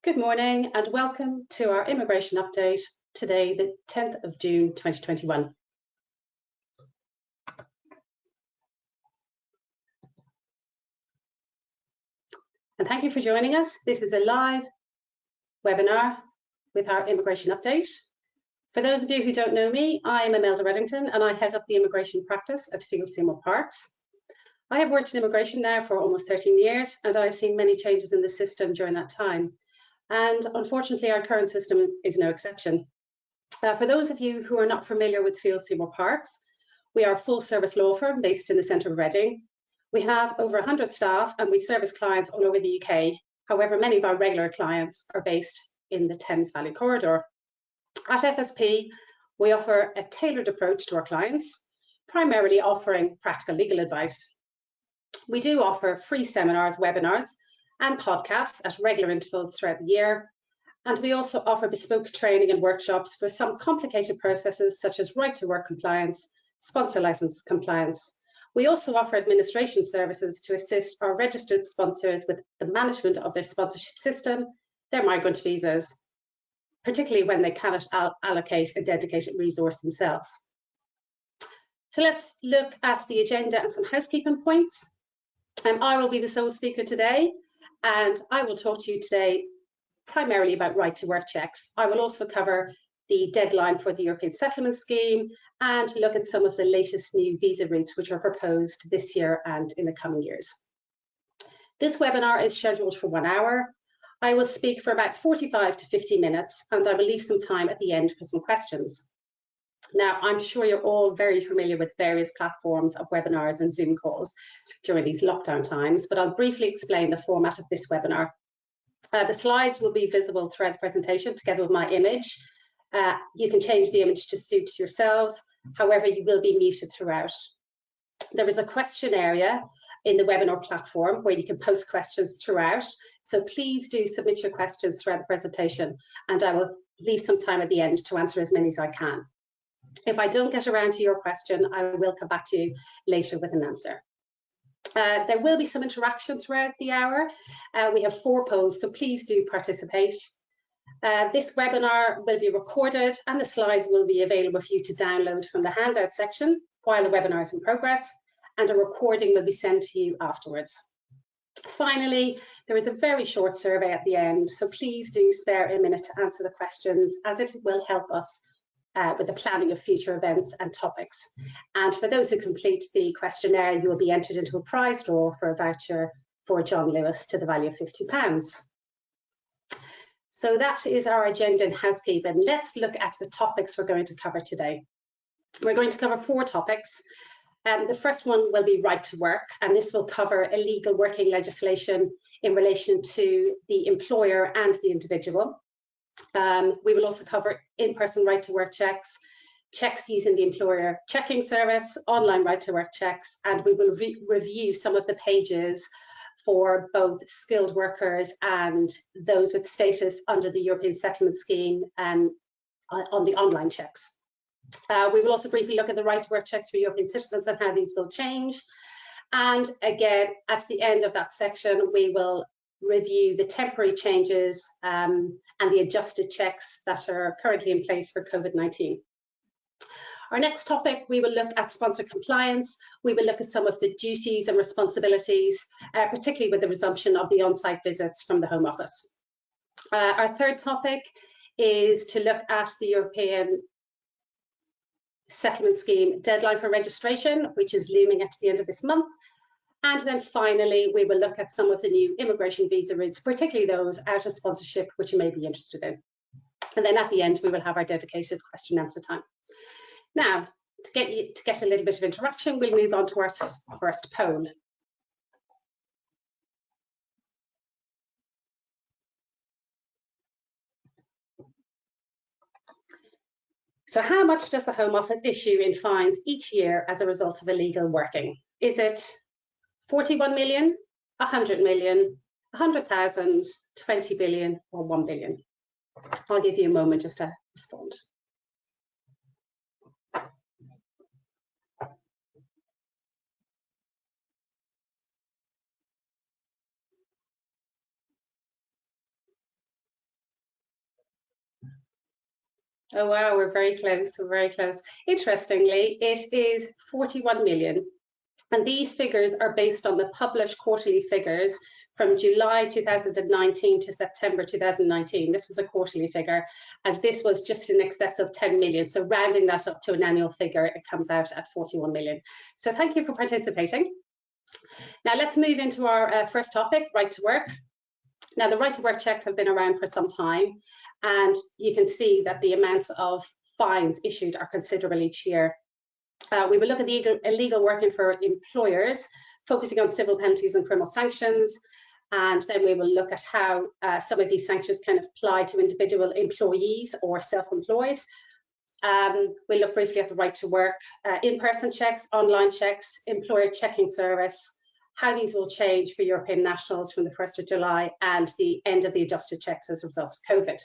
Good morning and welcome to our immigration update today, the 10th of June 2021. And thank you for joining us. This is a live webinar with our immigration update. For those of you who don't know me, I am Imelda Reddington and I head up the immigration practice at Field Seymour Parks. I have worked in immigration now for almost 13 years and I've seen many changes in the system during that time. And unfortunately, our current system is no exception. For those of you who are not familiar with Field Seymour Parks, we are a full-service law firm based in the centre of Reading. We have over 100 staff and we service clients all over the UK. However, many of our regular clients are based in the Thames Valley corridor. At FSP, we offer a tailored approach to our clients, primarily offering practical legal advice. We do offer free seminars, webinars, and podcasts at regular intervals throughout the year. And we also offer bespoke training and workshops for some complicated processes such as right to work compliance, sponsor license compliance. We also offer administration services to assist our registered sponsors with the management of their sponsorship system, their migrant visas, particularly when they cannot allocate a dedicated resource themselves. So let's look at the agenda and some housekeeping points. I will be the sole speaker today. And I will talk to you today primarily about right to work checks. I will also cover the deadline for the European Settlement Scheme and look at some of the latest new visa routes which are proposed this year and in the coming years. This webinar is scheduled for 1 hour. I will speak for about 45 to 50 minutes and I will leave some time at the end for some questions. Now, I'm sure you're all very familiar with various platforms of webinars and Zoom calls during these lockdown times, but I'll briefly explain the format of this webinar. The slides will be visible throughout the presentation together with my image. You can change the image to suit yourselves. However, you will be muted throughout. There is a question area in the webinar platform where you can post questions throughout. So please do submit your questions throughout the presentation and I will leave some time at the end to answer as many as I can. If I don't get around to your question, I will come back to you later with an answer. There will be some interaction throughout the hour. We have 4 polls, so please do participate. This webinar will be recorded and the slides will be available for you to download from the handout section while the webinar is in progress, and a recording will be sent to you afterwards. Finally, there is a very short survey at the end, so please do spare a minute to answer the questions as it will help us with the planning of future events and topics. And for those who complete the questionnaire, you will be entered into a prize draw for a voucher for John Lewis to the value of £50. So that is our agenda and housekeeping. Let's look at the topics we're going to cover today. We're going to cover 4 topics. The first one will be right to work, and this will cover illegal working legislation in relation to the employer and the individual. We will also cover in-person right to work checks, checks using the employer checking service, online right to work checks, and we will review some of the pages for both skilled workers and those with status under the European Settlement Scheme and on the online checks. We will also briefly look at the right to work checks for European citizens and how these will change. And again, at the end of that section, we will review the temporary changes and the adjusted checks that are currently in place for COVID-19. Our next topic, we will look at sponsor compliance. We will look at some of the duties and responsibilities, particularly with the resumption of the on-site visits from the Home Office. Our third topic is to look at the European Settlement Scheme deadline for registration, which is looming at the end of this month. And then finally, we will look at some of the new immigration visa routes, particularly those out of sponsorship, which you may be interested in. And then at the end, we will have our dedicated question and answer time. Now, to get a little bit of interaction, we'll move on to our first poll. So how much does the Home Office issue in fines each year as a result of illegal working? Is it 41 million, 100 million, 100,000, 20 billion, or 1 billion? I'll give you a moment just to respond. Oh wow, we're very close, we're very close. Interestingly, it is 41 million. And these figures are based on the published quarterly figures from July 2019 to September 2019. This was a quarterly figure, and this was just in excess of 10 million. So rounding that up to an annual figure, it comes out at 41 million. So thank you for participating. Now let's move into our first topic, right to work. Now the right to work checks have been around for some time, and you can see that the amounts of fines issued are considerable each year. We will look at the illegal working for employers, focusing on civil penalties and criminal sanctions, and then we will look at how some of these sanctions can apply to individual employees or self-employed. We'll look briefly at the right to work, in-person checks, online checks, employer checking service, how these will change for European nationals from the 1st of July and the end of the adjusted checks as a result of COVID.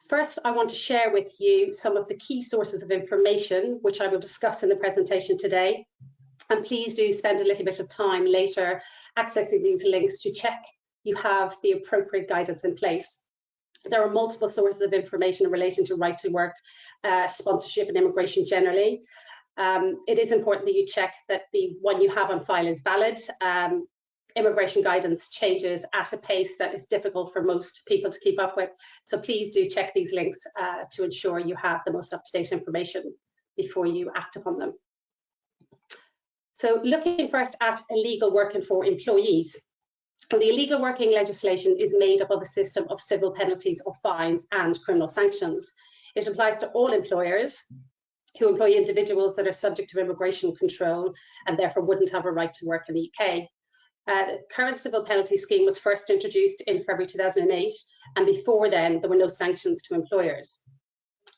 First, I want to share with you some of the key sources of information which I will discuss in the presentation today. And please do spend a little bit of time later accessing these links to check you have the appropriate guidance in place. There are multiple sources of information in relation to right to work, sponsorship and immigration generally. It is important that you check that the one you have on file is valid. Immigration guidance changes at a pace that is difficult for most people to keep up with. So please do check these links to ensure you have the most up-to-date information before you act upon them. So looking first at illegal working for employees. The illegal working legislation is made up of a system of civil penalties or fines and criminal sanctions. It applies to all employers who employ individuals that are subject to immigration control and therefore wouldn't have a right to work in the UK. The current civil penalty scheme was first introduced in February 2008, and before then there were no sanctions to employers.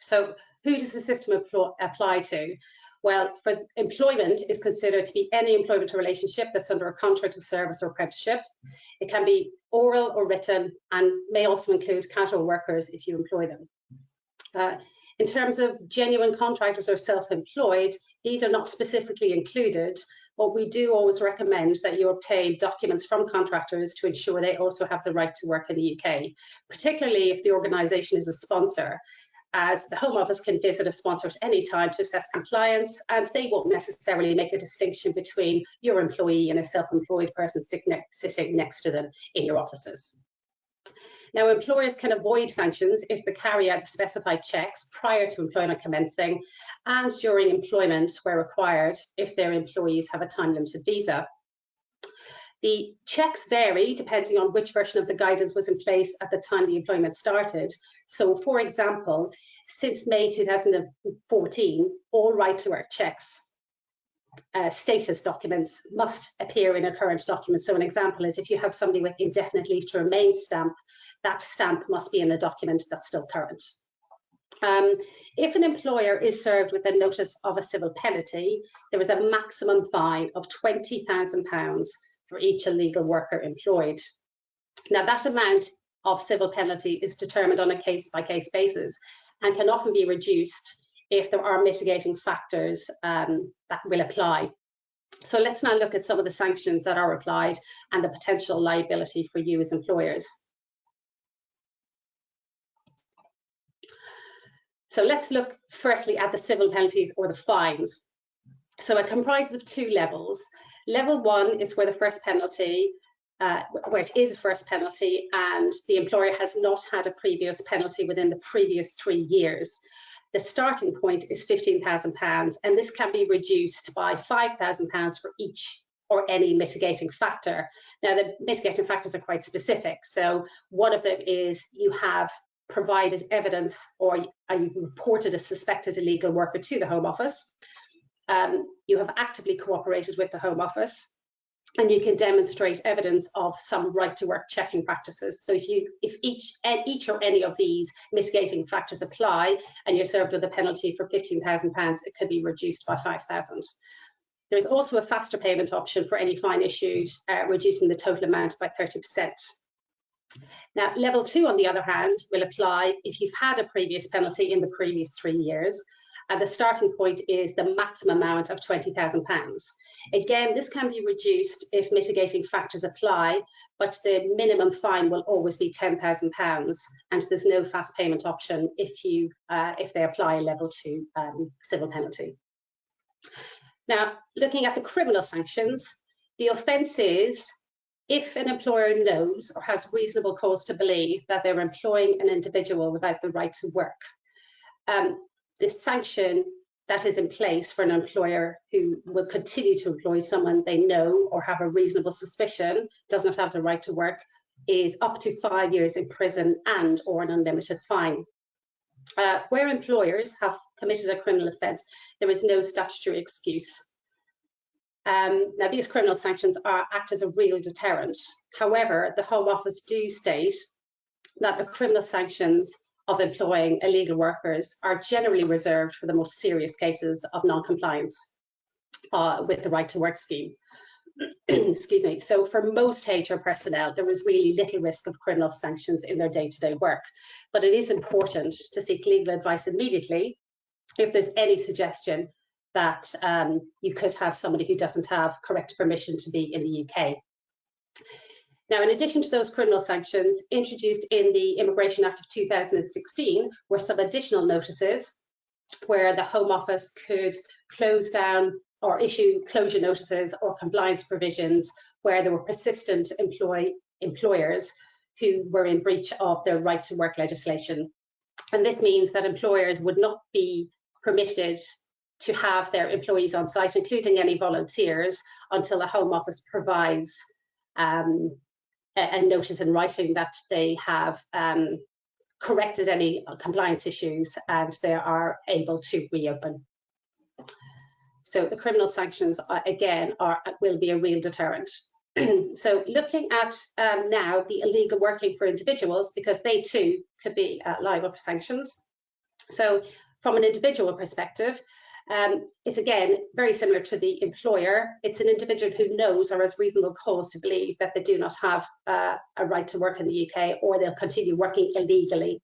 So who does the system apply to? Well, for employment is considered to be any employment relationship that's under a contract of service or apprenticeship. It can be oral or written and may also include casual workers if you employ them. In terms of genuine contractors or self-employed, these are not specifically included, but we do always recommend that you obtain documents from contractors to ensure they also have the right to work in the UK, particularly if the organisation is a sponsor, as the Home Office can visit a sponsor at any time to assess compliance, and they won't necessarily make a distinction between your employee and a self-employed person sitting next to them in your offices. Now, employers can avoid sanctions if they carry out the specified checks prior to employment commencing and during employment where required if their employees have a time-limited visa. The checks vary depending on which version of the guidance was in place at the time the employment started. So, for example, since May 2014, all right to work checks, status documents must appear in a current document. So an example is if you have somebody with indefinite leave to remain stamp, that stamp must be in a document that's still current. If an employer is served with a notice of a civil penalty, there is a maximum fine of £20,000 for each illegal worker employed. Now that amount of civil penalty is determined on a case-by-case basis and can often be reduced if there are mitigating factors that will apply. So let's now look at some of the sanctions that are applied and the potential liability for you as employers. So let's look firstly at the civil penalties or the fines. So it comprises of two levels. Level 1 is where the first penalty, where it is a first penalty and the employer has not had a previous penalty within the previous 3 years. The starting point is £15,000, and this can be reduced by £5,000 for each or any mitigating factor. Now, the mitigating factors are quite specific. So one of them is you have provided evidence or you've reported a suspected illegal worker to the Home Office. You have actively cooperated with the Home Office, and you can demonstrate evidence of some right to work checking practices. So if each or any of these mitigating factors apply and you're served with a penalty for £15,000, it could be reduced by £5,000. There's also a faster payment option for any fine issued, reducing the total amount by 30%. Now, level 2, on the other hand, will apply if you've had a previous penalty in the previous 3 years and the starting point is the maximum amount of £20,000. Again, this can be reduced if mitigating factors apply, but the minimum fine will always be £10,000, and there's no fast payment option if they apply a level 2 civil penalty. Now, looking at the criminal sanctions, the offence is if an employer knows or has reasonable cause to believe that they're employing an individual without the right to work. The sanction that is in place for an employer who will continue to employ someone they know or have a reasonable suspicion does not have the right to work is up to 5 years in prison and or an unlimited fine. Where employers have committed a criminal offence, there is no statutory excuse. Now, these criminal sanctions act as a real deterrent. However, the Home Office do state that the criminal sanctions of employing illegal workers are generally reserved for the most serious cases of non-compliance with the right to work scheme. Excuse me. So for most HR personnel, there is really little risk of criminal sanctions in their day-to-day work. But it is important to seek legal advice immediately if there's any suggestion that you could have somebody who doesn't have correct permission to be in the UK. Now, in addition to those criminal sanctions introduced in the Immigration Act of 2016 were some additional notices where the Home Office could close down or issue closure notices or compliance provisions where there were persistent employers who were in breach of their right to work legislation. And this means that employers would not be permitted to have their employees on site, including any volunteers, until the Home Office provides a notice in writing that they have corrected any compliance issues and they are able to reopen. So the criminal sanctions, again, will be a real deterrent. So looking at now the illegal working for individuals, because they too could be liable for sanctions. So from an individual perspective, it's again very similar to the employer. It's an individual who knows or has reasonable cause to believe that they do not have a right to work in the UK, or they'll continue working illegally.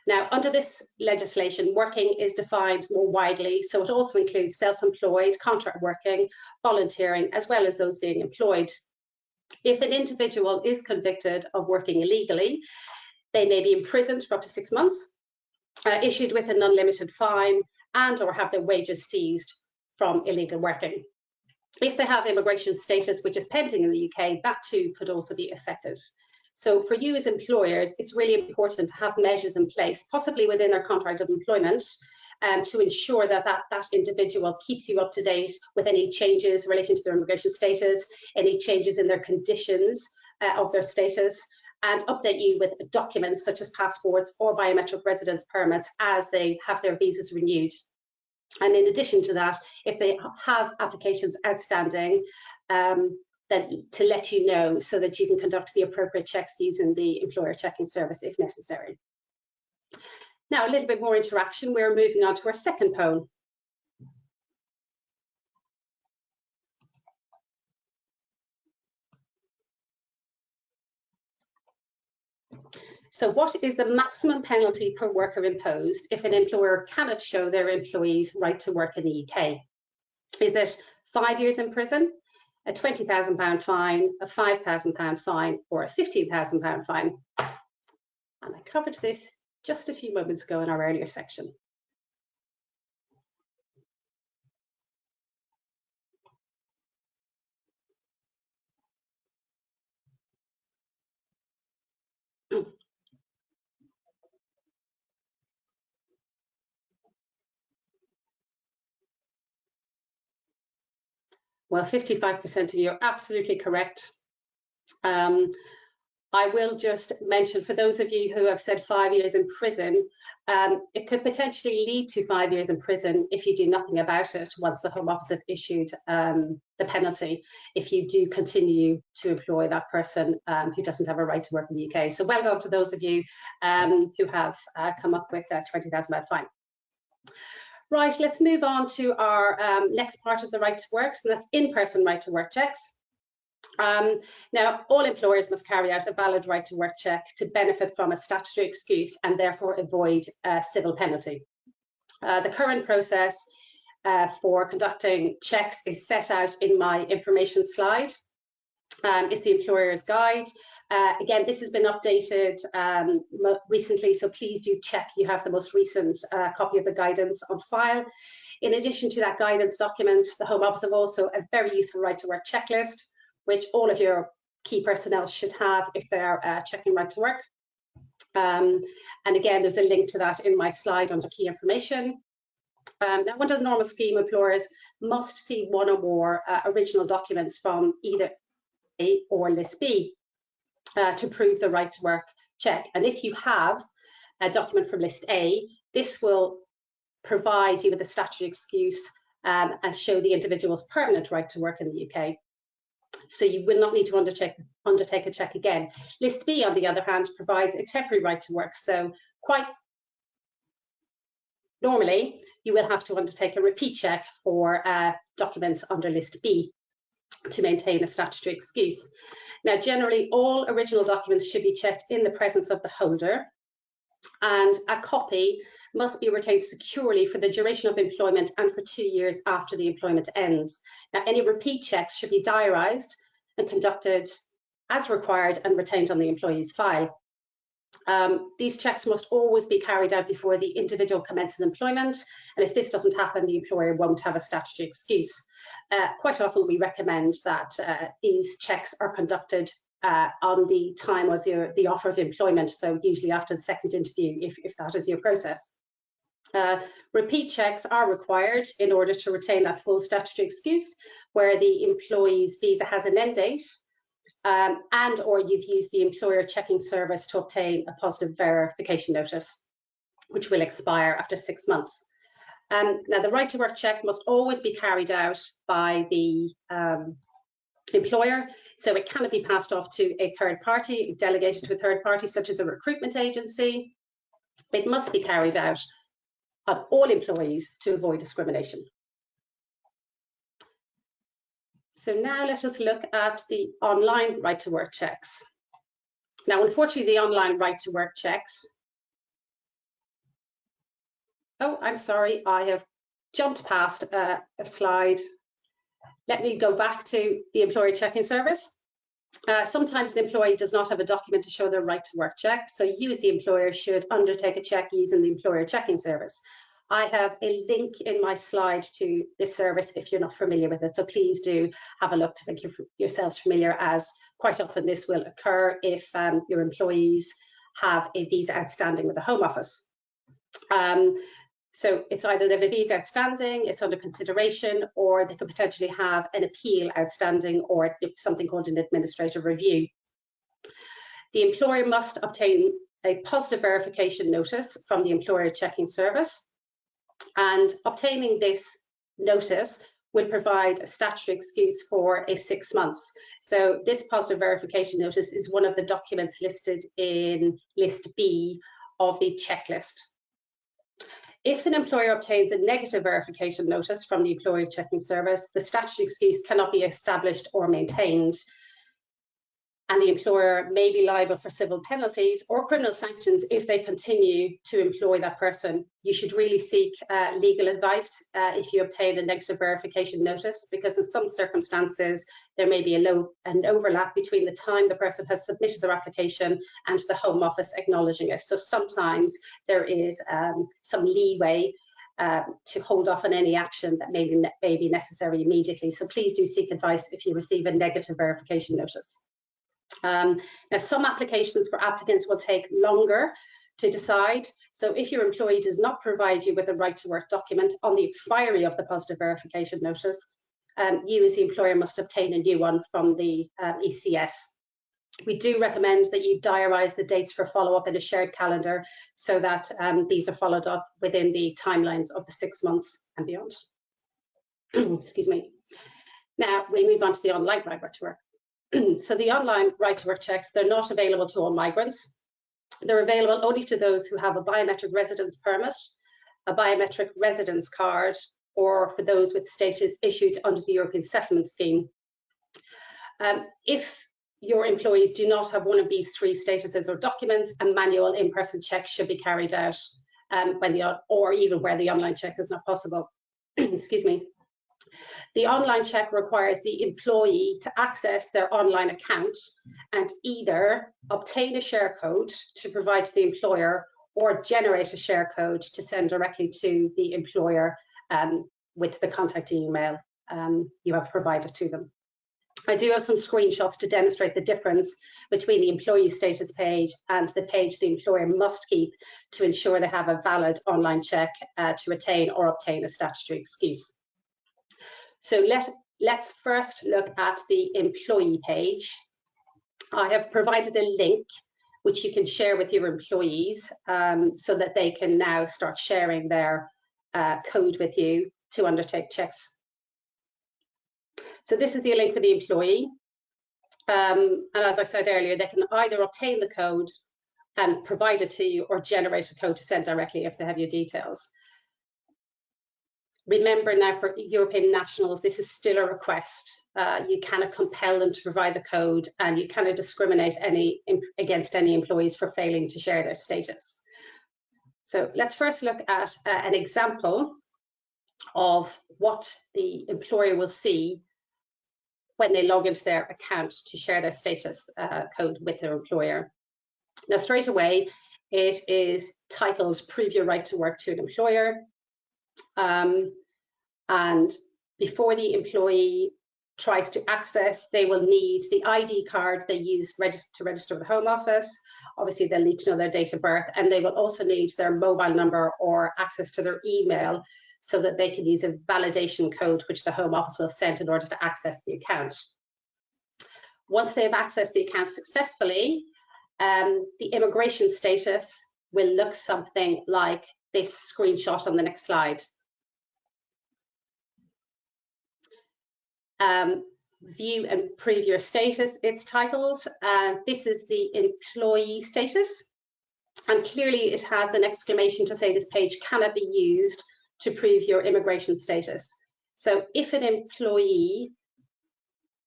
Now, under this legislation, working is defined more widely, so it also includes self-employed, contract working, volunteering, as well as those being employed. If an individual is convicted of working illegally, they may be imprisoned for up to 6 months, issued with an unlimited fine, and or have their wages seized from illegal working. If they have immigration status which is pending in the UK, that too could also be affected. So for you as employers, it's really important to have measures in place, possibly within their contract of employment, to ensure that that individual keeps you up to date with any changes relating to their immigration status, any changes in their conditions of their status, and update you with documents such as passports or biometric residence permits as they have their visas renewed. And in addition to that, if they have applications outstanding, then to let you know so that you can conduct the appropriate checks using the employer checking service if necessary. Now, a little bit more interaction. We're moving on to our second poem. So what is the maximum penalty per worker imposed if an employer cannot show their employees' right to work in the UK? Is it 5 years in prison, a £20,000 fine, a £5,000 fine, or a £15,000 fine? And I covered this just a few moments ago in our earlier section. Well, 55% of you are absolutely correct. I will just mention, for those of you who have said 5 years in prison, it could potentially lead to 5 years in prison if you do nothing about it once the Home Office have issued the penalty, if you do continue to employ that person who doesn't have a right to work in the UK. So well done to those of you who have come up with a £20,000 fine. Right, let's move on to our next part of the right to work, so that's in-person right to work checks. Now, all employers must carry out a valid right to work check to benefit from a statutory excuse and therefore avoid a civil penalty. The current process for conducting checks is set out in my information slide. It's the employer's guide. Again, this has been updated recently, so please do check you have the most recent copy of the guidance on file. In addition to that guidance document, the Home Office have also a very useful right to work checklist, which all of your key personnel should have if they're checking right to work. And again, there's a link to that in my slide under key information. Now, under the normal scheme, employers must see one or more original documents from either A or List B to prove the right to work check. And if you have a document from List A, this will provide you with a statutory excuse and show the individual's permanent right to work in the UK. So you will not need to undertake a check again. List B, on the other hand, provides a temporary right to work. So quite normally, you will have to undertake a repeat check for documents under List B to maintain a statutory excuse. Now, generally, all original documents should be checked in the presence of the holder, and a copy must be retained securely for the duration of employment and for 2 years after the employment ends. Now, any repeat checks should be diarised and conducted as required and retained on the employee's file. These checks must always be carried out before the individual commences employment, and if this doesn't happen, the employer won't have a statutory excuse. Quite often we recommend that these checks are conducted on the time of the offer of employment, so usually after the second interview, if that is your process. Repeat checks are required in order to retain that full statutory excuse where the employee's visa has an end date, and or you've used the employer checking service to obtain a positive verification notice, which will expire after 6 months. Now, the right to work check must always be carried out by the employer, so it cannot be passed off to a third party, delegated to a third party such as a recruitment agency. It must be carried out on all employees to avoid discrimination. So now let us look at the online right to work checks. Now, unfortunately, the online right to work checks. Oh, I'm sorry, I have jumped past a slide. Let me go back to the employer checking service. Sometimes an employee does not have a document to show their right to work check, so you as the employer should undertake a check using the employer checking service. I have a link in my slide to this service if you're not familiar with it, so please do have a look to make yourselves familiar, as quite often this will occur if your employees have a visa outstanding with the Home Office. So it's either they have a visa outstanding, it's under consideration, or they could potentially have an appeal outstanding or something called an administrative review. The employer must obtain a positive verification notice from the employer checking service, and obtaining this notice will provide a statutory excuse for 6 months. So this positive verification notice is one of the documents listed in List B of the checklist. If an employer obtains a negative verification notice from the employer checking service, the statutory excuse cannot be established or maintained, and the employer may be liable for civil penalties or criminal sanctions if they continue to employ that person. You should really seek legal advice if you obtain a negative verification notice, because in some circumstances there may be an overlap between the time the person has submitted their application and the Home Office acknowledging it. So sometimes there is some leeway to hold off on any action that may be necessary immediately. So please do seek advice if you receive a negative verification notice. Now, some applications for applicants will take longer to decide. So if your employee does not provide you with a right to work document on the expiry of the positive verification notice, you as the employer must obtain a new one from the ECS. We do recommend that you diarise the dates for follow-up in a shared calendar so that these are followed up within the timelines of the 6 months and beyond. Excuse me. Now we'll move on to the online right to work. So the online right to work checks, they're not available to all migrants. They're available only to those who have a biometric residence permit, a biometric residence card, or for those with status issued under the European Settlement Scheme. If your employees do not have one of these 3 statuses or documents, a manual in-person check should be carried out or even where the online check is not possible. Excuse me. The online check requires the employee to access their online account and either obtain a share code to provide to the employer or generate a share code to send directly to the employer with the contact email you have provided to them. I do have some screenshots to demonstrate the difference between the employee status page and the page the employer must keep to ensure they have a valid online check to attain or obtain a statutory excuse. So let's first look at the employee page. I have provided a link which you can share with your employees so that they can now start sharing their code with you to undertake checks. So this is the link for the employee. And as I said earlier, they can either obtain the code and provide it to you or generate a code to send directly if they have your details. Remember now, for European nationals, this is still a request. You cannot compel them to provide the code, and you cannot discriminate against any employees for failing to share their status. So let's first look at an example of what the employer will see when they log into their account to share their status code with their employer. Now, straight away, it is titled Prove Your Right to Work to an Employer. And before the employee tries to access, they will need the ID card they used to register with the Home Office. Obviously, they'll need to know their date of birth, and they will also need their mobile number or access to their email so that they can use a validation code which the Home Office will send in order to access the account. Once they've accessed the account successfully, the immigration status will look something like this screenshot on the next slide. View and prove your status, it's titled. This is the employee status, and clearly it has an exclamation to say this page cannot be used to prove your immigration status. So if an employee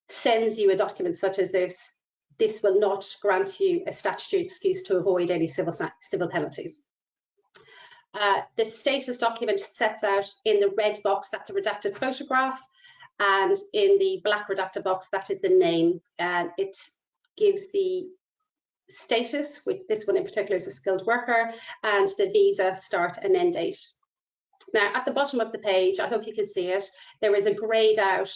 sends you a document such as this, this will not grant you a statutory excuse to avoid any civil penalties. The status document sets out in the red box, that's a redacted photograph, and in the black redacted box, that is the name. It gives the status, which this one in particular is a skilled worker, and the visa start and end date. Now, at the bottom of the page, I hope you can see it, there is a grayed out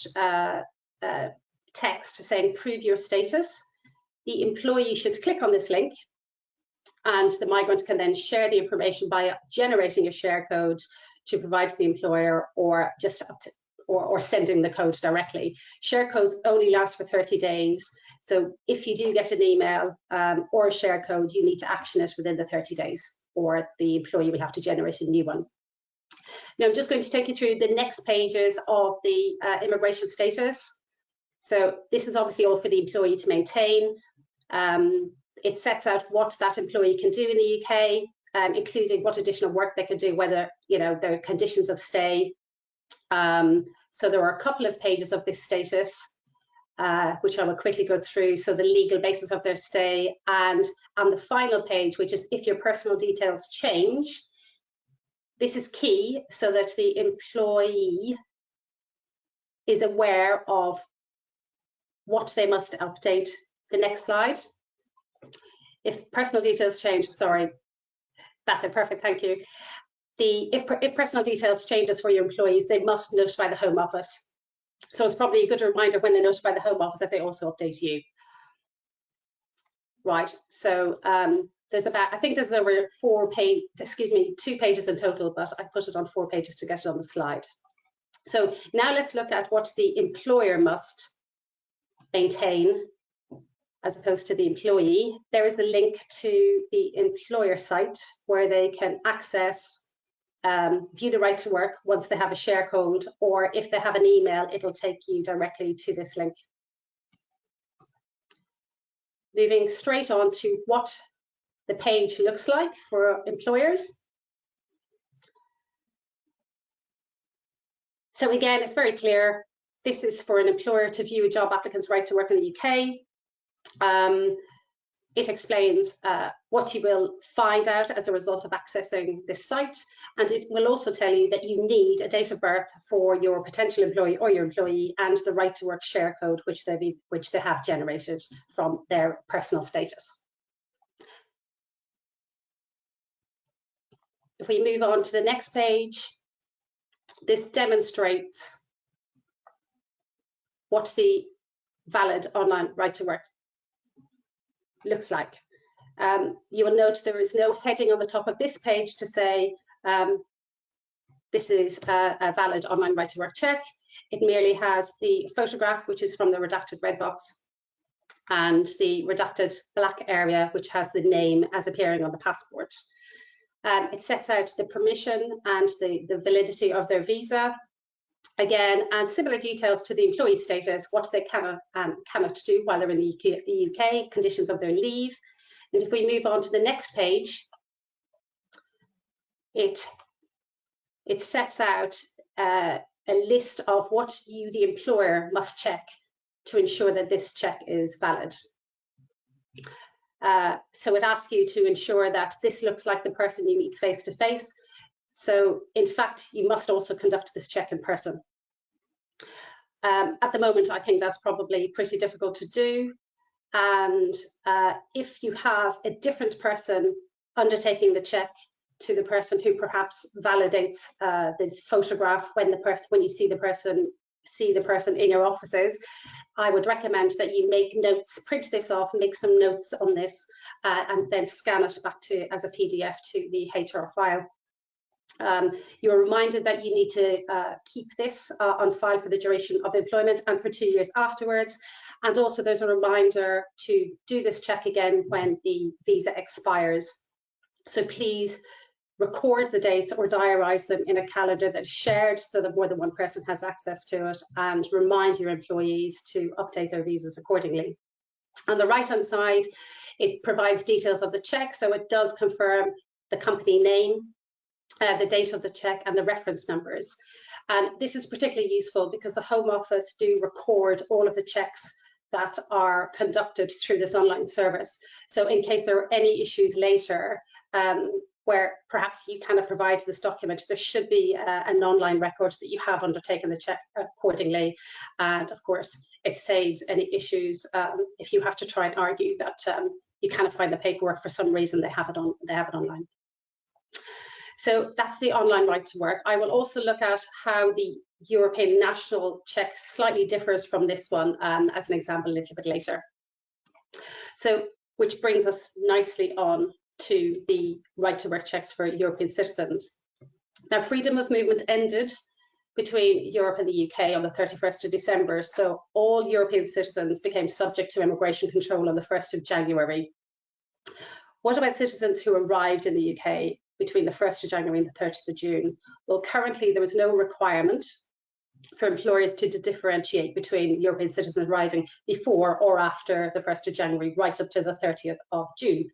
text saying prove your status. The employee should click on this link, and the migrant can then share the information by generating a share code to provide to the employer or just or sending the code directly. Share codes only last for 30 days. So if you do get an email or a share code, you need to action it within the 30 days, or the employee will have to generate a new one. Now, I'm just going to take you through the next pages of the immigration status. So this is obviously all for the employee to maintain. It sets out what that employee can do in the UK, including what additional work they can do, whether, you know, their conditions of stay. So there are a couple of pages of this status, which I will quickly go through. So the legal basis of their stay, and on the final page, which is if your personal details change. This is key so that the employee is aware of what they must update. The next slide. If personal details change, sorry, that's it, perfect, thank you. If personal details changes for your employees, they must notify the Home Office. So it's probably a good reminder when they notify the Home Office that they also update you. Right, so there's about, I think there's over 2 pages in total, but I put it on 4 pages to get it on the slide. So now let's look at what the employer must maintain as opposed to the employee. There is the link to the employer site where they can access, view the right to work once they have a share code, or if they have an email, it'll take you directly to this link. Moving straight on to what the page looks like for employers. So again, it's very clear. This is for an employer to view a job applicant's right to work in the UK. It explains what you will find out as a result of accessing this site, and it will also tell you that you need a date of birth for your potential employee or your employee, and the right to work share code which they have generated from their personal status. If we move on to the next page, this demonstrates what the valid online right to work looks like. You will note there is no heading on the top of this page to say this is a valid online right to work check. It merely has the photograph, which is from the redacted red box, and the redacted black area, which has the name as appearing on the passport. It sets out the permission and the validity of their visa, again, and similar details to the employee status, what they cannot do while they're in the UK, conditions of their leave. And if we move on to the next page, it sets out a list of what you, the employer, must check to ensure that this check is valid. So it asks you to ensure that this looks like the person you meet face to face. So in fact, you must also conduct this check in person. At the moment, I think that's probably pretty difficult to do. And if you have a different person undertaking the check to the person who perhaps validates the photograph when you see the person in your offices, I would recommend that you make notes, print this off, make some notes on this, and then scan it back to as a PDF to the HR file. You're reminded that you need to keep this on file for the duration of employment and for 2 years afterwards. And also there's a reminder to do this check again when the visa expires. So please record the dates or diarise them in a calendar that is shared so that more than one person has access to it, and remind your employees to update their visas accordingly. On the right hand side, it provides details of the check, so it does confirm the company name, the date of the check, and the reference numbers. And this is particularly useful because the Home Office do record all of the checks that are conducted through this online service. So in case there are any issues later, where perhaps you cannot provide this document, there should be an online record that you have undertaken the check accordingly. And of course, it saves any issues if you have to try and argue that you cannot find the paperwork for some reason. They have it online. So that's the online right to work. I will also look at how the European national check slightly differs from this one as an example a little bit later. So, which brings us nicely on to the right to work checks for European citizens. Now, freedom of movement ended between Europe and the UK on the 31st of December, so all European citizens became subject to immigration control on the 1st of January. What about citizens who arrived in the UK between the 1st of January and the 30th of June? Well, currently there is no requirement for employers to differentiate between European citizens arriving before or after the 1st of January, right up to the 30th of June.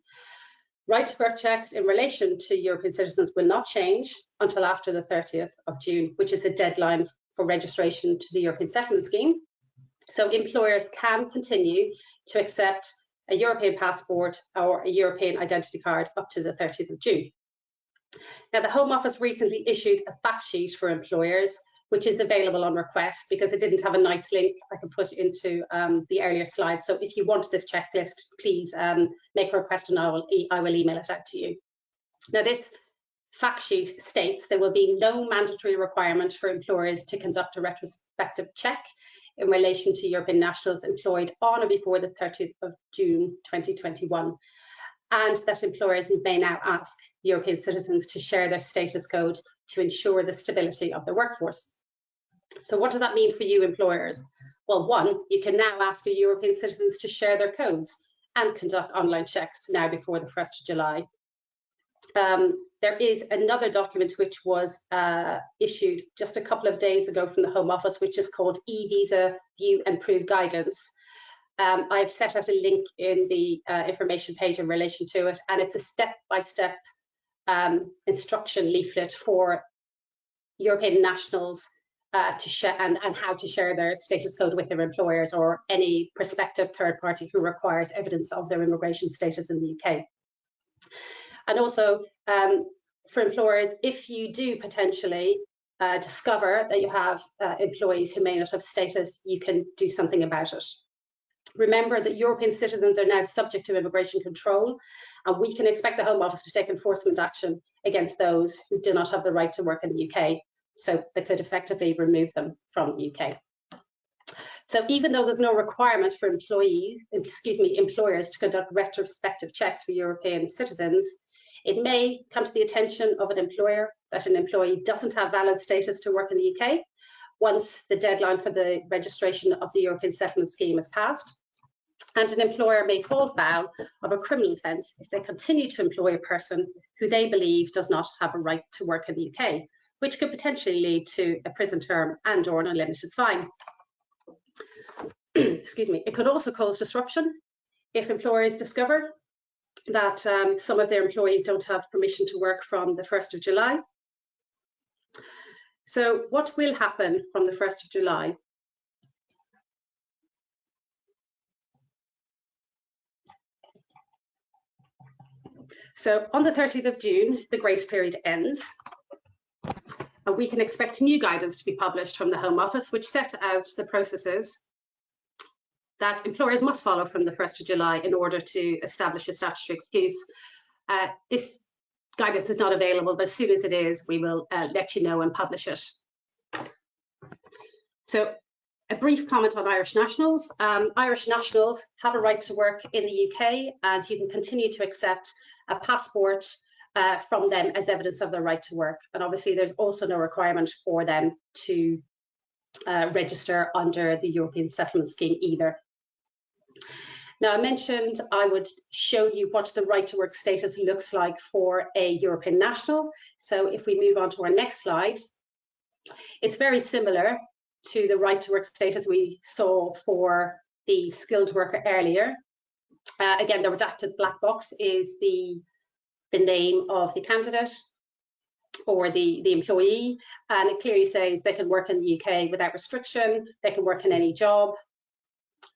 Right to work checks in relation to European citizens will not change until after the 30th of June, which is the deadline for registration to the European Settlement Scheme. So employers can continue to accept a European passport or a European identity card up to the 30th of June. Now, the Home Office recently issued a fact sheet for employers, which is available on request because it didn't have a nice link I can put into the earlier slides. So if you want this checklist, please make a request and I will email it out to you. Now, this fact sheet states there will be no mandatory requirement for employers to conduct a retrospective check in relation to European nationals employed on or before the 30th of June 2021. And that employers may now ask European citizens to share their status code to ensure the stability of their workforce. So what does that mean for you employers? Well, one, you can now ask your European citizens to share their codes and conduct online checks now before the 1st of July. There is another document which was issued just a couple of days ago from the Home Office, which is called e-Visa View and Prove Guidance. I've set out a link in the information page in relation to it, and it's a step-by-step instruction leaflet for European nationals to share and how to share their status code with their employers or any prospective third party who requires evidence of their immigration status in the UK. And also for employers, if you do potentially discover that you have employees who may not have status, you can do something about it. Remember that European citizens are now subject to immigration control, and we can expect the Home Office to take enforcement action against those who do not have the right to work in the UK. So they could effectively remove them from the UK. So even though there's no requirement for employers to conduct retrospective checks for European citizens, it may come to the attention of an employer that an employee doesn't have valid status to work in the UK once the deadline for the registration of the European Settlement Scheme has passed. And an employer may fall foul of a criminal offence if they continue to employ a person who they believe does not have a right to work in the UK, which could potentially lead to a prison term and or an unlimited fine. Excuse me. It could also cause disruption if employers discover that some of their employees don't have permission to work from the 1st of July. So what will happen from the 1st of July? So on the 30th of June, the grace period ends, and we can expect new guidance to be published from the Home Office, which set out the processes that employers must follow from the 1st of July in order to establish a statutory excuse. This guidance is not available, but as soon as it is, we will let you know and publish it. So a brief comment on Irish nationals. Irish nationals have a right to work in the UK, and you can continue to accept a passport from them as evidence of their right to work. And obviously there's also no requirement for them to register under the European Settlement Scheme either. Now, I mentioned I would show you what the right to work status looks like for a European national. So if we move on to our next slide, it's very similar to the right to work status we saw for the skilled worker earlier. Again, the redacted black box is the name of the candidate or the employee, and it clearly says they can work in the UK without restriction, they can work in any job.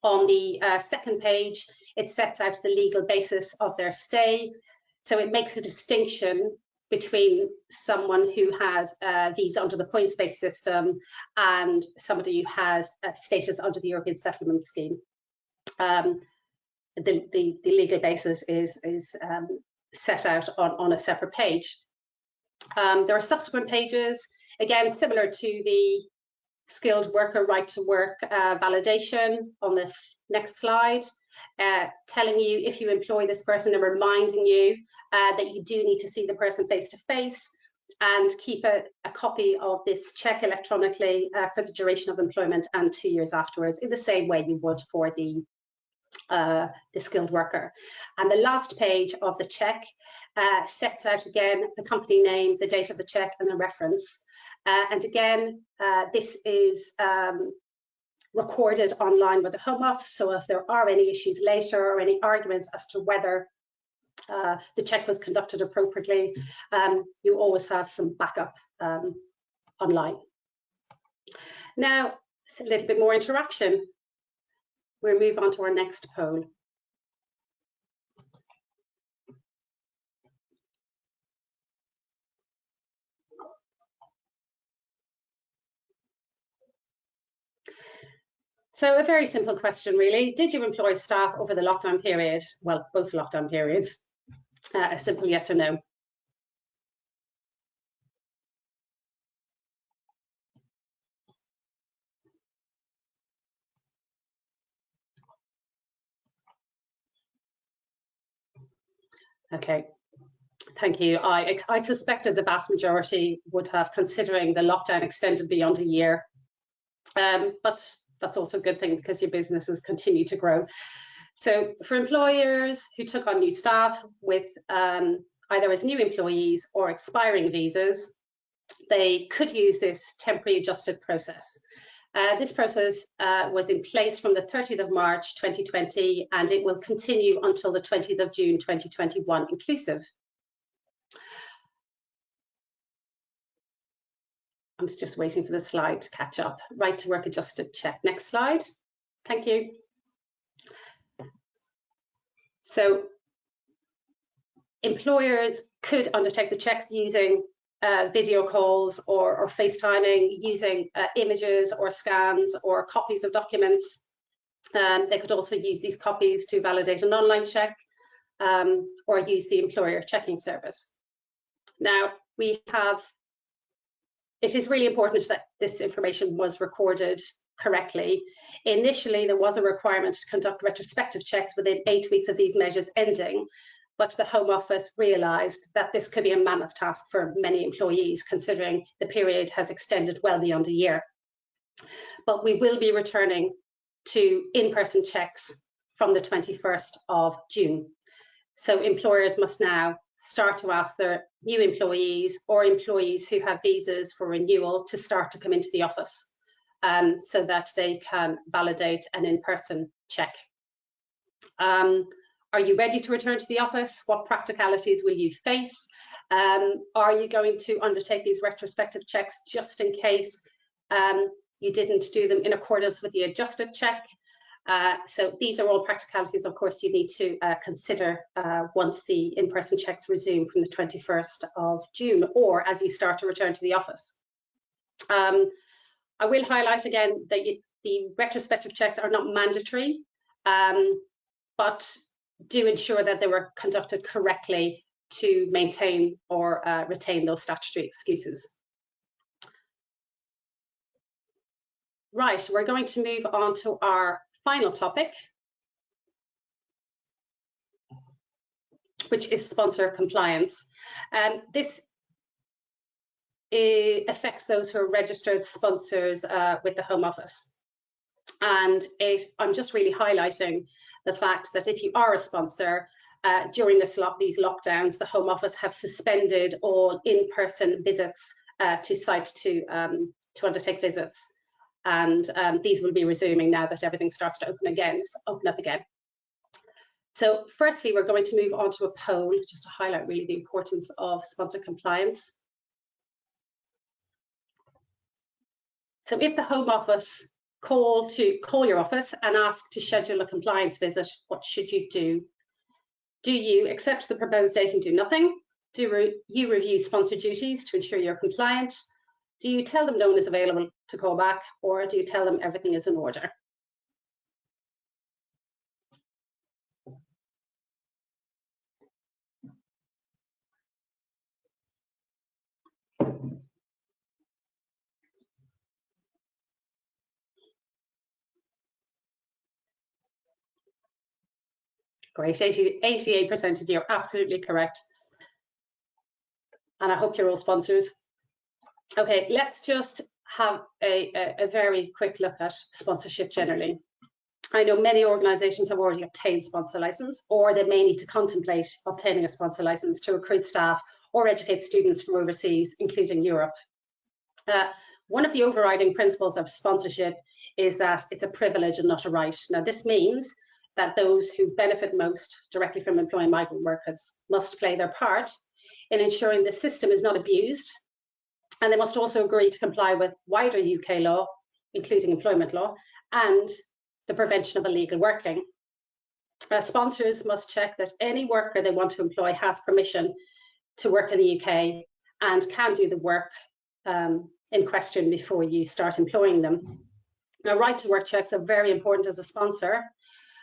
On the second page, it sets out the legal basis of their stay. So it makes a distinction between someone who has a visa under the points-based system and somebody who has a status under the European Settlement Scheme. The legal basis is set out on a separate page. There are subsequent pages, again, similar to the skilled worker right to work validation on the next slide, telling you if you employ this person and reminding you that you do need to see the person face to face and keep a copy of this check electronically for the duration of employment and 2 years afterwards, in the same way you would for the skilled worker. And the last page of the check sets out again the company name, the date of the check and the reference. And again, this is recorded online with the Home Office, so if there are any issues later or any arguments as to whether the check was conducted appropriately, you always have some backup online. Now, it's a little bit more interaction. We'll move on to our next poll. So a very simple question, really. Did you employ staff over the lockdown period? Well, both lockdown periods. A simple yes or no. Okay, thank you. I suspected the vast majority would have, considering the lockdown extended beyond a year. But that's also a good thing because your businesses continue to grow. So for employers who took on new staff with either as new employees or expiring visas, they could use this temporary adjusted process. This process was in place from the 30th of March 2020, and it will continue until the 20th of June 2021 inclusive. I'm just waiting for the slide to catch up. Right to work adjusted check. Next slide. Thank you. So employers could undertake the checks using video calls or FaceTiming, using images or scans or copies of documents. They could also use these copies to validate an online check or use the employer checking service. Now, it is really important that this information was recorded correctly. Initially, there was a requirement to conduct retrospective checks within 8 weeks of these measures ending, but the Home Office realised that this could be a mammoth task for many employees, considering the period has extended well beyond a year. But we will be returning to in-person checks from the 21st of June. So employers must now start to ask their new employees or employees who have visas for renewal to start to come into the office so that they can validate an in-person check. Are you ready to return to the office? What practicalities will you face? Are you going to undertake these retrospective checks just in case you didn't do them in accordance with the adjusted check? So these are all practicalities, of course, you need to consider once the in-person checks resume from the 21st of June or as you start to return to the office. I will highlight again that the retrospective checks are not mandatory, but do ensure that they were conducted correctly to maintain or retain those statutory excuses. Right, we're going to move on to our final topic, which is sponsor compliance. This affects those who are registered sponsors with the Home Office. And I'm just really highlighting the fact that if you are a sponsor, during these lockdowns, the Home Office have suspended all in-person visits to site to undertake visits. And these will be resuming now that everything starts to open up again. So firstly, we're going to move on to a poll just to highlight really the importance of sponsor compliance. So if the Home Office call your office and ask to schedule a compliance visit, what should you do? Do you accept the proposed date and do nothing? Do you review sponsor duties to ensure you're compliant? Do you tell them no one is available to call back, or do you tell them everything is in order? Great, 88% of you are absolutely correct. And I hope you're all sponsors. Okay, let's just have a very quick look at sponsorship generally. I know many organisations have already obtained sponsor licence, or they may need to contemplate obtaining a sponsor licence to recruit staff or educate students from overseas, including Europe. One of the overriding principles of sponsorship is that it's a privilege and not a right. Now, this means that those who benefit most directly from employing migrant workers must play their part in ensuring the system is not abused, and they must also agree to comply with wider UK law, including employment law, and the prevention of illegal working. Sponsors must check that any worker they want to employ has permission to work in the UK and can do the work in question before you start employing them. Now, right to work checks are very important as a sponsor.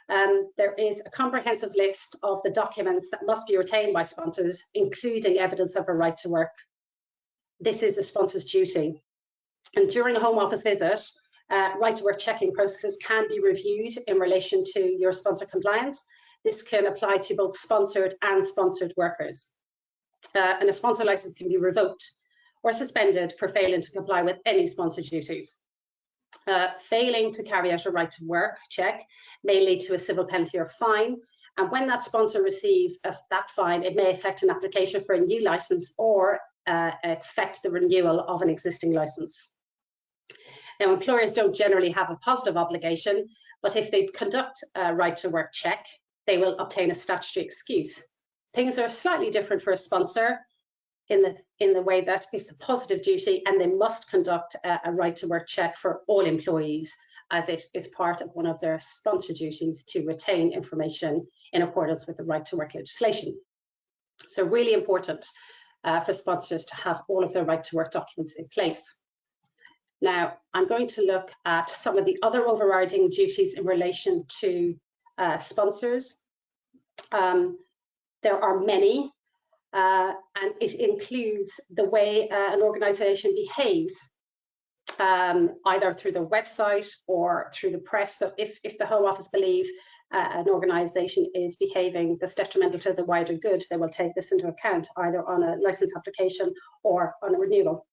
There is a comprehensive list of the documents that must be retained by sponsors, including evidence of a right to work. This is a sponsor's duty. And during a Home Office visit, right to work checking processes can be reviewed in relation to your sponsor compliance. This can apply to both sponsored and sponsored workers. And a sponsor license can be revoked or suspended for failing to comply with any sponsor duties. Failing to carry out a right to work check may lead to a civil penalty or fine, and when that sponsor receives that fine, it may affect an application for a new license or affect the renewal of an existing license. Now, employers don't generally have a positive obligation, but if they conduct a right to work check, they will obtain a statutory excuse. Things are slightly different for a sponsor. in the way that it's a positive duty, and they must conduct a right to work check for all employees, as it is part of one of their sponsor duties to retain information in accordance with the right to work legislation. So really important for sponsors to have all of their right to work documents in place. Now, I'm going to look at some of the other overriding duties in relation to sponsors. There are many, and it includes the way an organisation behaves, either through the website or through the press. So if the Home Office believe an organisation is behaving that's detrimental to the wider good, they will take this into account, either on a licence application or on a renewal.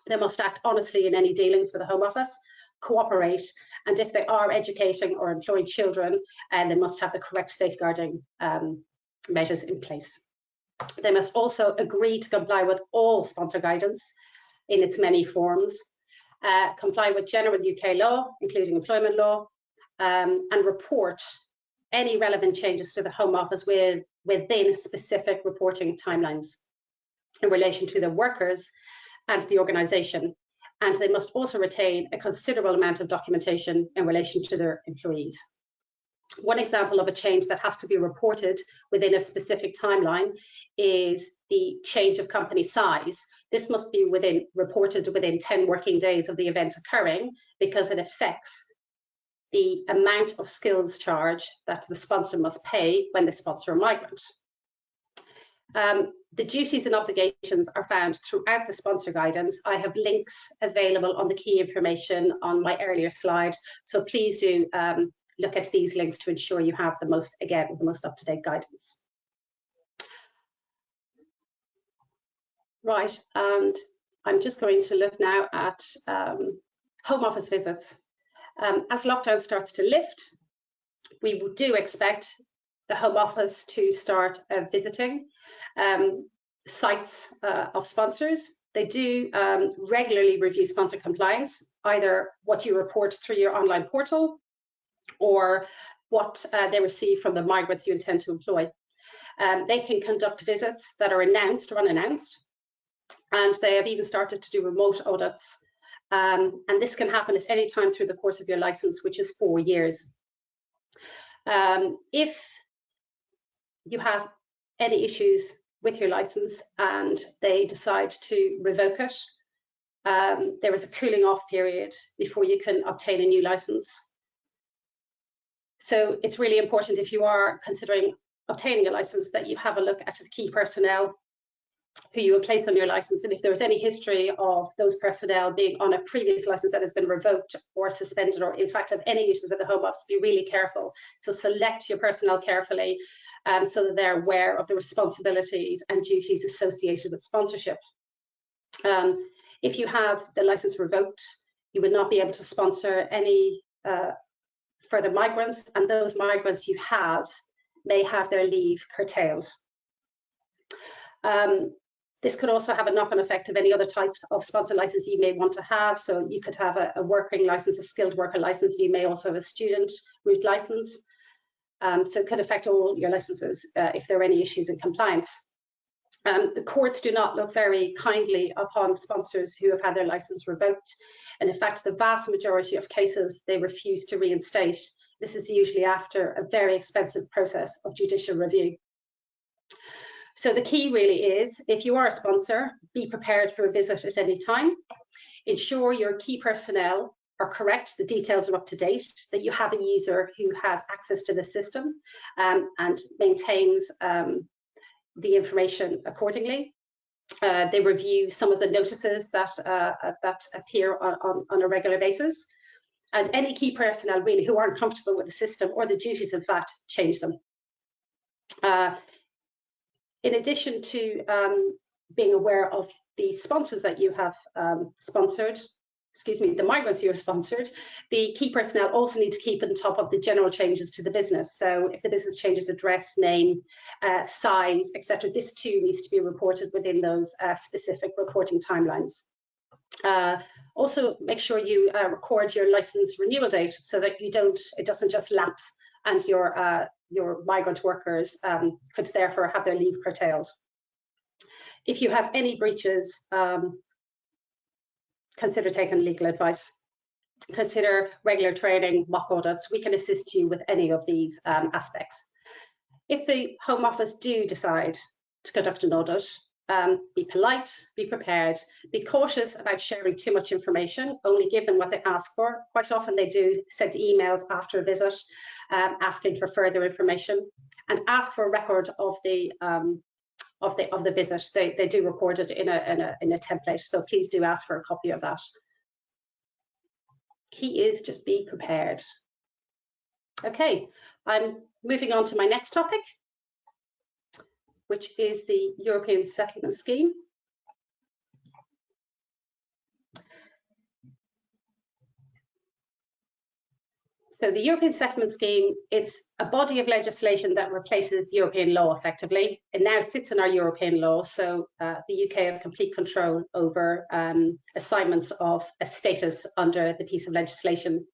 They must act honestly in any dealings with the Home Office, cooperate, and if they are educating or employing children, they must have the correct safeguarding measures in place. They must also agree to comply with all sponsor guidance in its many forms, comply with general UK law, including employment law, and report any relevant changes to the Home Office within specific reporting timelines in relation to the workers and the organisation. And they must also retain a considerable amount of documentation in relation to their employees. One example of a change that has to be reported within a specific timeline is the change of company size. This must be reported within 10 working days of the event occurring, because it affects the amount of skills charge that the sponsor must pay when they sponsor a migrant. The duties and obligations are found throughout the sponsor guidance. I have links available on the key information on my earlier slide, so please do look at these links to ensure you have the most up-to-date guidance. Right, and I'm just going to look now at Home Office visits. As lockdown starts to lift, we do expect the Home Office to start visiting sites of sponsors. They do regularly review sponsor compliance, either what you report through your online portal or what they receive from the migrants you intend to employ. They can conduct visits that are announced or unannounced, and they have even started to do remote audits. And this can happen at any time through the course of your license, which is 4 years. If you have any issues with your license and they decide to revoke it, there is a cooling off period before you can obtain a new license. So it's really important, if you are considering obtaining a license, that you have a look at the key personnel who you will place on your license, and if there's any history of those personnel being on a previous license that has been revoked or suspended, or in fact have any issues with the Home Office, be really careful. So select your personnel carefully so that they're aware of the responsibilities and duties associated with sponsorship. If you have the license revoked, you would not be able to sponsor any further migrants, and those migrants you have may have their leave curtailed. This could also have a knock-on effect of any other types of sponsor license you may want to have. So you could have a working license, a skilled worker license. You may also have a student route license. So it could affect all your licenses if there are any issues in compliance. The courts do not look very kindly upon sponsors who have had their license revoked. And in fact, the vast majority of cases, they refuse to reinstate. This is usually after a very expensive process of judicial review. So the key really is, if you are a sponsor, be prepared for a visit at any time. Ensure your key personnel are correct, the details are up to date, that you have a user who has access to the system and maintains the information accordingly. They review some of the notices that appear on a regular basis. And any key personnel really who aren't comfortable with the system or the duties, in fact, change them. In addition to being aware of the sponsors that you have sponsored, the migrants you have sponsored, the key personnel also need to keep on top of the general changes to the business. So if the business changes address, name, size, etc., this too needs to be reported within those specific reporting timelines. Also, make sure you record your license renewal date so that it doesn't just lapse and your migrant workers could therefore have their leave curtailed. If you have any breaches, consider taking legal advice. Consider regular training, mock audits. We can assist you with any of these aspects. If the Home Office do decide to conduct an audit, be polite, be prepared, be cautious about sharing too much information, only give them what they ask for. Quite often they do send emails after a visit asking for further information, and ask for a record of the visit. They do record it in a template, so please do ask for a copy of that. Key is just be prepared. Okay, I'm moving on to my next topic, which is the European Settlement Scheme. So the European Settlement Scheme, it's a body of legislation that replaces European law effectively. It now sits in our European law, so the UK have complete control over assignments of a status under the piece of legislation.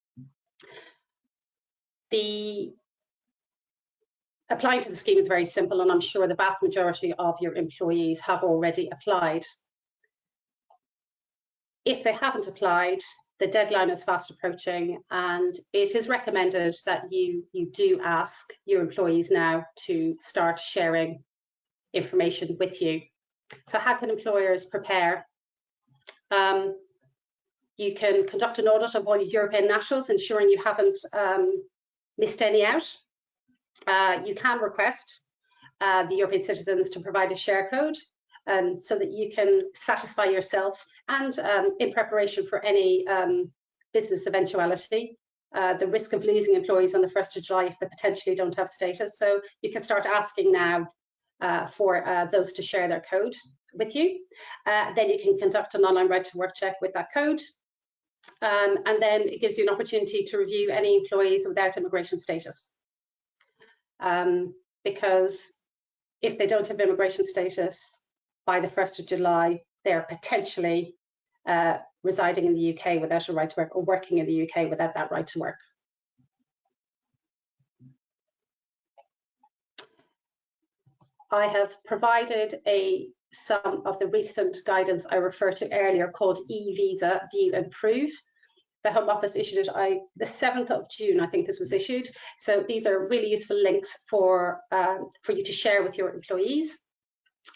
Applying to the scheme is very simple, and I'm sure the vast majority of your employees have already applied. If they haven't applied, the deadline is fast approaching, and it is recommended that you do ask your employees now to start sharing information with you. So how can employers prepare? You can conduct an audit of all European nationals, ensuring you haven't missed any out. You can request the European citizens to provide a share code so that you can satisfy yourself, and in preparation for any business eventuality, the risk of losing employees on the 1st of July if they potentially don't have status. So you can start asking now for those to share their code with you. Then you can conduct an online right to work check with that code. And then it gives you an opportunity to review any employees without immigration status. Because if they don't have immigration status by the 1st of July, they're potentially residing in the UK without a right to work, or working in the UK without that right to work. I have provided some of the recent guidance I referred to earlier called e-visa View and Prove. The Home Office issued it the 7th of June, I think this was issued. So these are really useful links for you to share with your employees.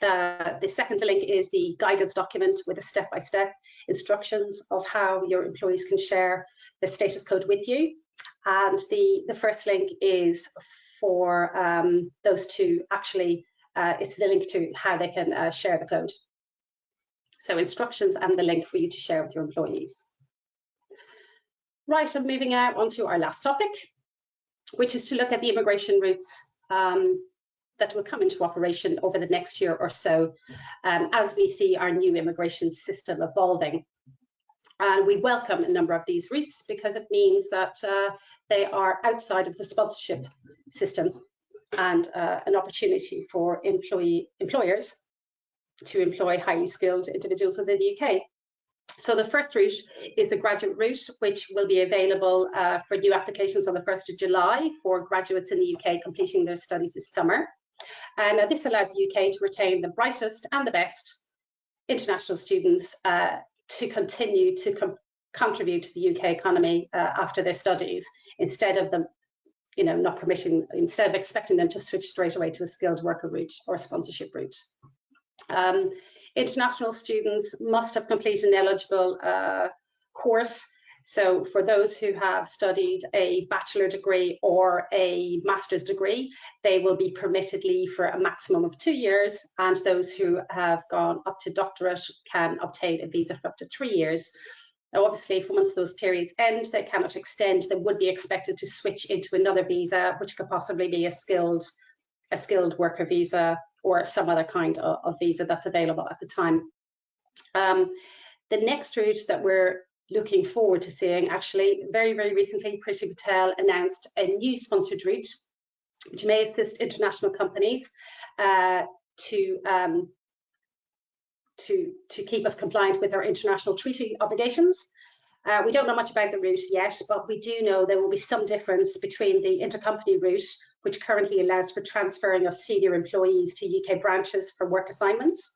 The second link is the guidance document with the step-by-step instructions of how your employees can share the status code with you. And the first link is for those two actually, it's the link to how they can share the code. So instructions and the link for you to share with your employees. Right, I'm moving out onto our last topic, which is to look at the immigration routes that will come into operation over the next year or so, as we see our new immigration system evolving. And we welcome a number of these routes because it means that they are outside of the sponsorship system, and an opportunity for employers to employ highly skilled individuals within the UK. So the first route is the graduate route, which will be available for new applications on the 1st of July for graduates in the UK completing their studies this summer. And this allows the UK to retain the brightest and the best international students to continue to contribute to the UK economy after their studies, instead of them, instead of expecting them to switch straight away to a skilled worker route or a sponsorship route. International students must have completed an eligible course. So for those who have studied a bachelor degree or a master's degree, they will be permitted leave for a maximum of 2 years, and those who have gone up to doctorate can obtain a visa for up to 3 years. Now, obviously, once those periods end, they cannot extend. They would be expected to switch into another visa, which could possibly be a skilled worker visa or some other kind of visa that's available at the time. The next route that we're looking forward to seeing, actually, very, very recently, Priti Patel announced a new sponsored route, which may assist international companies to keep us compliant with our international treaty obligations. We don't know much about the route yet, but we do know there will be some difference between the intercompany route, which currently allows for transferring of senior employees to UK branches for work assignments,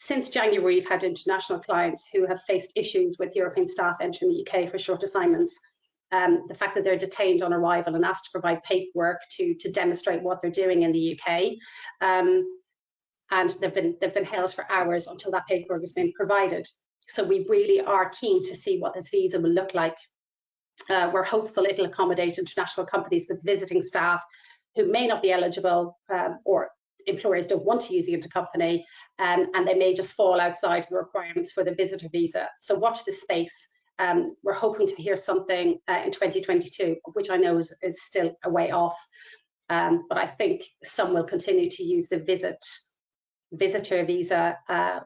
Since January, we've had international clients who have faced issues with European staff entering the UK for short assignments. The fact that they're detained on arrival and asked to provide paperwork to demonstrate what they're doing in the UK. And they've been held for hours until that paperwork has been provided. So we really are keen to see what this visa will look like. We're hopeful it'll accommodate international companies with visiting staff who may not be eligible or employers don't want to use the intercompany, and they may just fall outside the requirements for the visitor visa. So watch this space. We're hoping to hear something in 2022, which I know is still a way off, but I think some will continue to use the visitor visa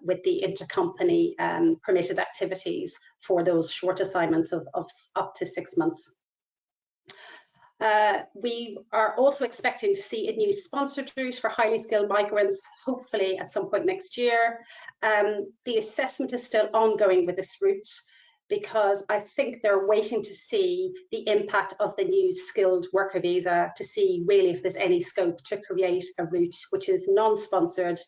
with the intercompany permitted activities for those short assignments of up to 6 months. We are also expecting to see a new sponsored route for highly skilled migrants, hopefully at some point next year. The assessment is still ongoing with this route because I think they're waiting to see the impact of the new skilled worker visa to see really if there's any scope to create a route which is non-sponsored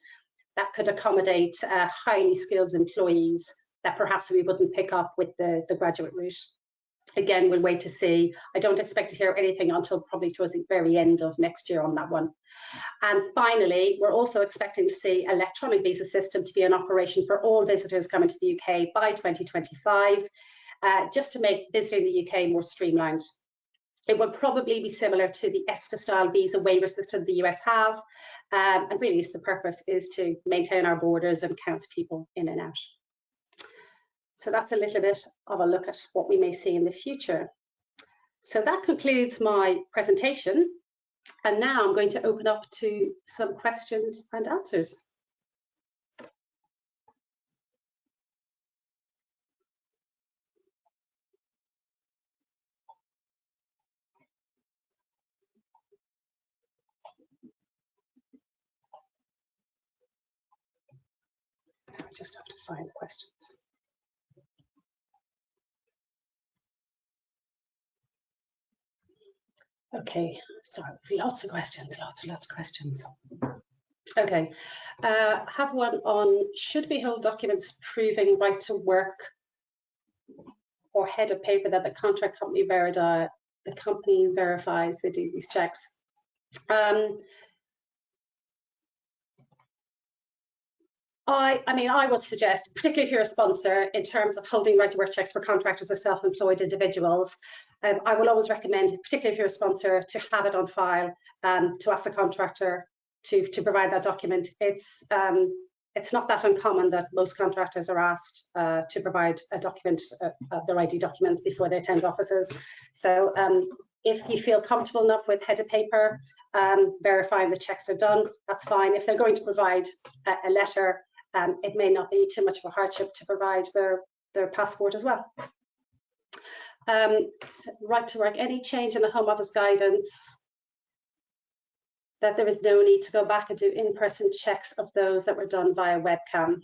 that could accommodate highly skilled employees that perhaps we wouldn't pick up with the graduate route. Again, we'll wait to see. I don't expect to hear anything until probably towards the very end of next year on that one. And finally, we're also expecting to see electronic visa system to be in operation for all visitors coming to the UK by 2025, just to make visiting the UK more streamlined. It will probably be similar to the ESTA-style visa waiver system the US have, and really the purpose is to maintain our borders and count people in and out. So that's a little bit of a look at what we may see in the future. So that concludes my presentation. And now I'm going to open up to some questions and answers. I just have to find the questions. Okay, so lots of questions, lots of questions. Okay, have one on, should we hold documents proving right to work or header paper that the contract company verifies they do these checks? I mean, I would suggest, particularly if you're a sponsor, in terms of holding right to work checks for contractors or self-employed individuals, I will always recommend, particularly if you're a sponsor, to have it on file, to ask the contractor to provide that document. It's not that uncommon that most contractors are asked to provide a document, their ID documents before they attend offices. So if you feel comfortable enough with headed paper, verifying the checks are done, that's fine. If they're going to provide a letter, it may not be too much of a hardship to provide their passport as well. Right to work, any change in the Home Office guidance that there is no need to go back and do in-person checks of those that were done via webcam.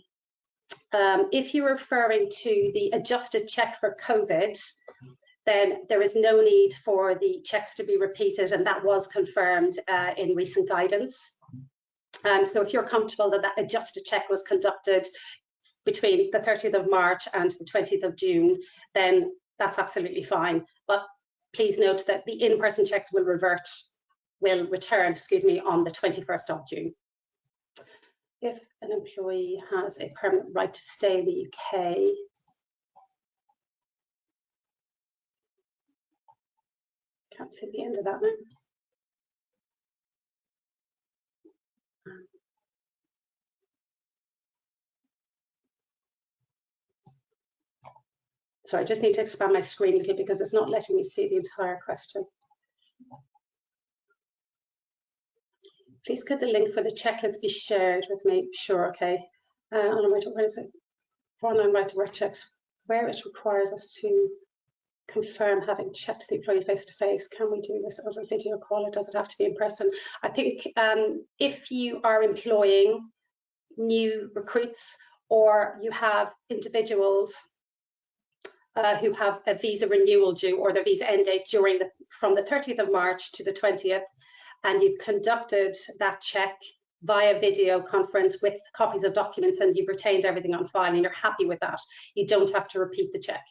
If you're referring to the adjusted check for COVID, then there is no need for the checks to be repeated, and that was confirmed in recent guidance. So if you're comfortable that that adjusted check was conducted between the 30th of March and the 20th of June, then that's absolutely fine. But please note that the in-person checks will return, on the 21st of June. If an employee has a permanent right to stay in the UK, can't see the end of that now. Sorry, I just need to expand my screen a little because it's not letting me see the entire question. Please could the link for the checklist be shared with me? Sure, okay. Where is it? For online right to work checks, where it requires us to confirm having checked the employee face-to-face, can we do this over video call, or does it have to be in person? I think if you are employing new recruits or you have individuals who have a visa renewal due or their visa end date from the 30th of March to the 20th, and you've conducted that check via video conference with copies of documents and you've retained everything on file and you're happy with that, you don't have to repeat the check.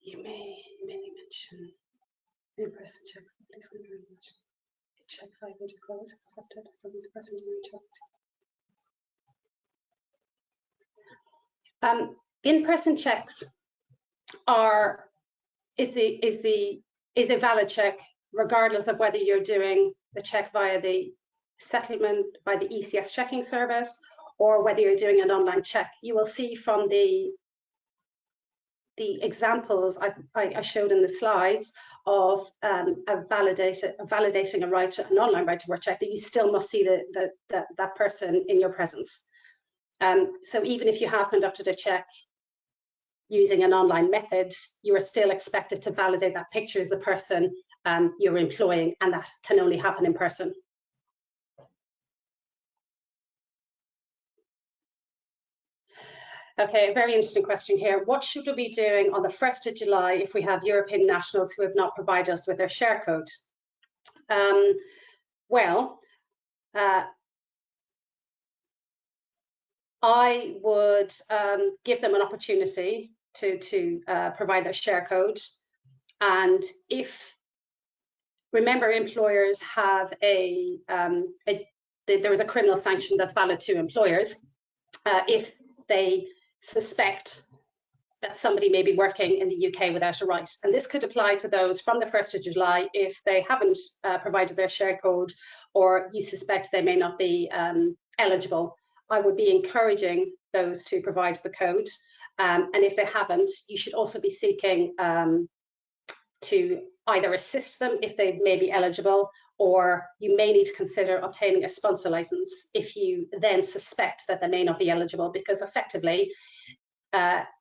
You may mention in-person checks. Please confirm a check by video call is accepted if someone's present in your chat. In-person checks is a valid check regardless of whether you're doing the check via the settlement by the ECS checking service or whether you're doing an online check. You will see from the examples I showed in the slides of validating an online right to work check that you still must see that person in your presence. So even if you have conducted a check using an online method, you are still expected to validate that picture as the person you're employing, and that can only happen in person. Okay, a very interesting question here. What should we be doing on the 1st of July if we have European nationals who have not provided us with their share code? I would give them an opportunity to provide their share code. And remember, employers have there is a criminal sanction that's valid to employers if they suspect that somebody may be working in the UK without a right. And this could apply to those from the 1st of July if they haven't provided their share code or you suspect they may not be eligible. I would be encouraging those to provide the code. And if they haven't, you should also be seeking to either assist them if they may be eligible, or you may need to consider obtaining a sponsor license if you then suspect that they may not be eligible, because effectively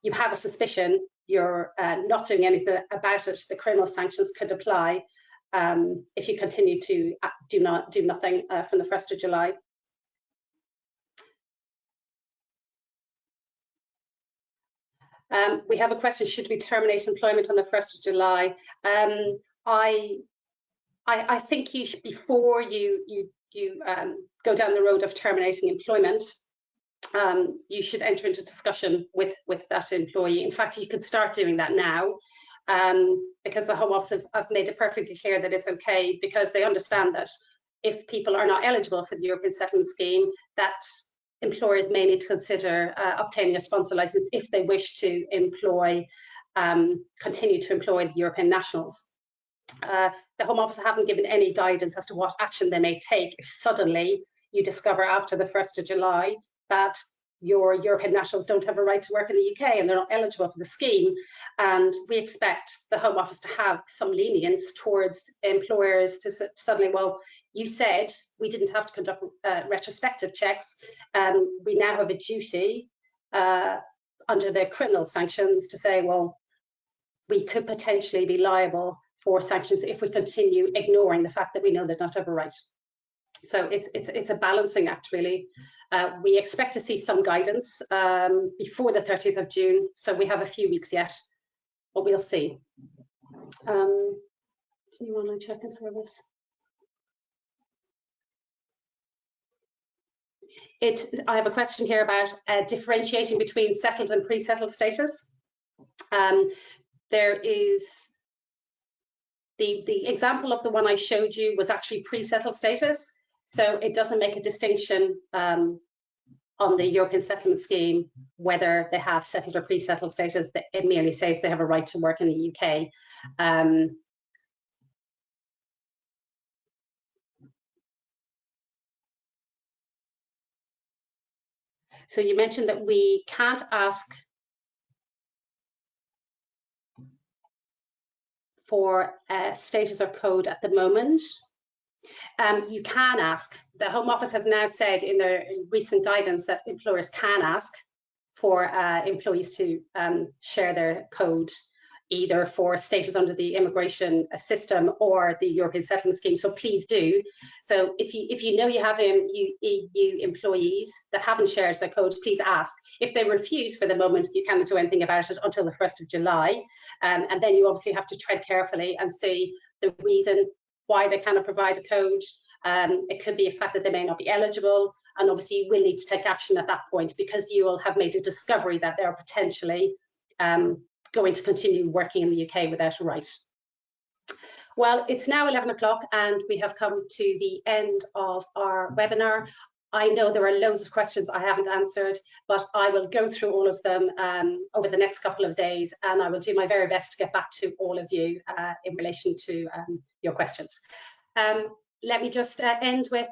you have a suspicion, you're not doing anything about it. The criminal sanctions could apply if you continue to do nothing from the 1st of July. We have a question, should we terminate employment on the 1st of July? I think you should, before you go down the road of terminating employment, you should enter into discussion with that employee. In fact, you could start doing that now, because the Home Office have made it perfectly clear that it's okay, because they understand that if people are not eligible for the European Settlement Scheme, that employers may need to consider obtaining a sponsor license if they wish to continue to employ the European nationals. The Home Office haven't given any guidance as to what action they may take if suddenly you discover after the 1st of July that your European nationals don't have a right to work in the UK and they're not eligible for the scheme. And we expect the Home Office to have some lenience towards employers to suddenly, well, you said we didn't have to conduct retrospective checks. We now have a duty under the criminal sanctions to say, well, we could potentially be liable for sanctions if we continue ignoring the fact that we know they don't have a right. So it's a balancing act, really. We expect to see some guidance before the 30th of June, so we have a few weeks yet, but we'll see. New online check-in service. I have a question here about differentiating between settled and pre-settled status. There is the example of the one I showed you was actually pre-settled status. So it doesn't make a distinction on the European Settlement Scheme whether they have settled or pre-settled status. It merely says they have a right to work in the UK. So you mentioned that we can't ask for a status or code at the moment. You can ask. The Home Office have now said in their recent guidance that employers can ask for employees to share their code either for status under the immigration system or the European Settlement Scheme. So please do. So if you know you have EU employees that haven't shared their code, please ask. If they refuse for the moment, you cannot do anything about it until the 1st of July. And then you obviously have to tread carefully and see the reason why they cannot provide a code. It could be a fact that they may not be eligible, and obviously you will need to take action at that point, because you will have made a discovery that they're potentially going to continue working in the UK without a right. Well, it's now 11 o'clock and we have come to the end of our webinar. I know there are loads of questions I haven't answered, but I will go through all of them over the next couple of days, and I will do my very best to get back to all of you in relation to your questions. Let me just end with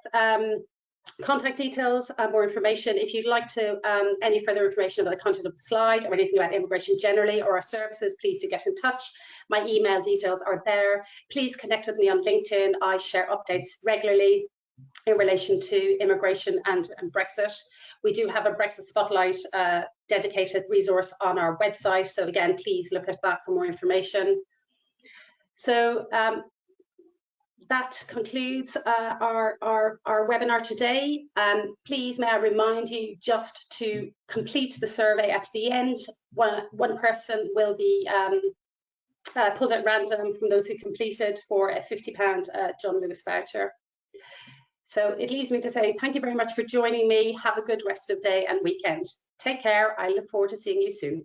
contact details, more information. If you'd like to any further information about the content of the slide or anything about immigration generally or our services, please do get in touch. My email details are there. Please connect with me on LinkedIn. I share updates regularly in relation to immigration and Brexit. We do have a Brexit Spotlight dedicated resource on our website. So again, please look at that for more information. So that concludes our webinar today. Please may I remind you just to complete the survey at the end. One person will be pulled at random from those who completed for a £50 John Lewis voucher. So it leaves me to say thank you very much for joining me. Have a good rest of day and weekend. Take care. I look forward to seeing you soon.